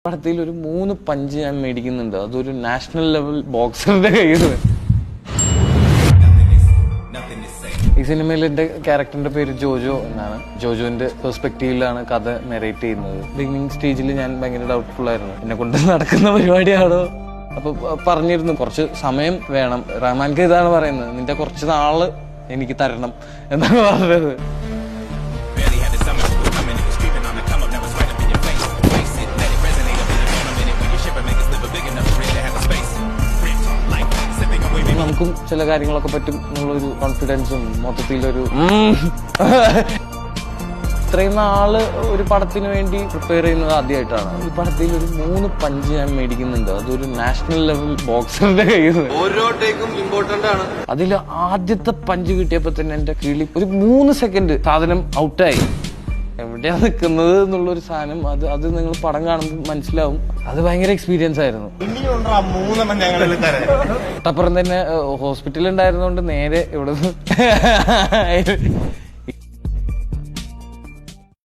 പടത്തിൽ ഒരു 3 പഞ്ച് ഞാൻ മേടിക്കുന്നുണ്ട്. അതൊരു നാഷണൽ ലെവൽ ബോക്സറിന്റെ കയ്യിൽ നിന്ന്. ഈ സിനിമയിൽ എന്റെ ക്യാരക്ടറിന്റെ പേര് ജോജോ എന്നാണ്. ജോജോന്റെ പെർസ്പെക്റ്റീവിലാണ് കഥ നെറേറ്റ് ചെയ്യുന്നത്. ബിഗിനിങ് സ്റ്റേജിൽ ഞാൻ ഭയങ്കര ഡൗട്ട്ഫുൾ ആയിരുന്നു, എന്നെ കൊണ്ട് നടക്കുന്ന പരിപാടിയാണോ. അപ്പൊ പറഞ്ഞിരുന്നു കുറച്ച് സമയം വേണം, റഹ്മാൻക്ക് ഇതാണ് പറയുന്നത്, നിന്റെ കുറച്ച് നാള് എനിക്ക് തരണം എന്നാണ് പറഞ്ഞത്. നമുക്കും ചില കാര്യങ്ങളൊക്കെ പറ്റും എന്നുള്ളൊരു കോൺഫിഡൻസും മൊത്തത്തിലൊരു ഇത്രയും നാള് ഒരു പടത്തിന് വേണ്ടി പ്രിപ്പയർ ചെയ്യുന്നത് ആദ്യമായിട്ടാണ്. ഈ പടത്തിൽ ഒരു 3 പഞ്ച് ഞാൻ മേടിക്കുന്നുണ്ട്. അതൊരു നാഷണൽ ലെവൽ ബോക്സറിന്റെ കയ്യിൽ നിന്ന്. ഓരോ ടേക്കും ഇമ്പോർട്ടന്റ് ആണ്. അതിൽ ആദ്യത്തെ പഞ്ച് കിട്ടിയപ്പോ തന്നെ എന്റെ കിളി ഒരു 3 സെക്കൻഡ് സാധനം ഔട്ടായി. എവിടെയാ നിൽക്കുന്നത് എന്നുള്ളൊരു സാധനം അത് നിങ്ങൾ പടം കാണുമ്പോൾ മനസ്സിലാവും. അത് ഭയങ്കര എക്സ്പീരിയൻസ് ആയിരുന്നു. അപ്പുറം തന്നെ ഹോസ്പിറ്റലിൽ ഉണ്ടായിരുന്നോണ്ട് നേരെ ഇവിടെ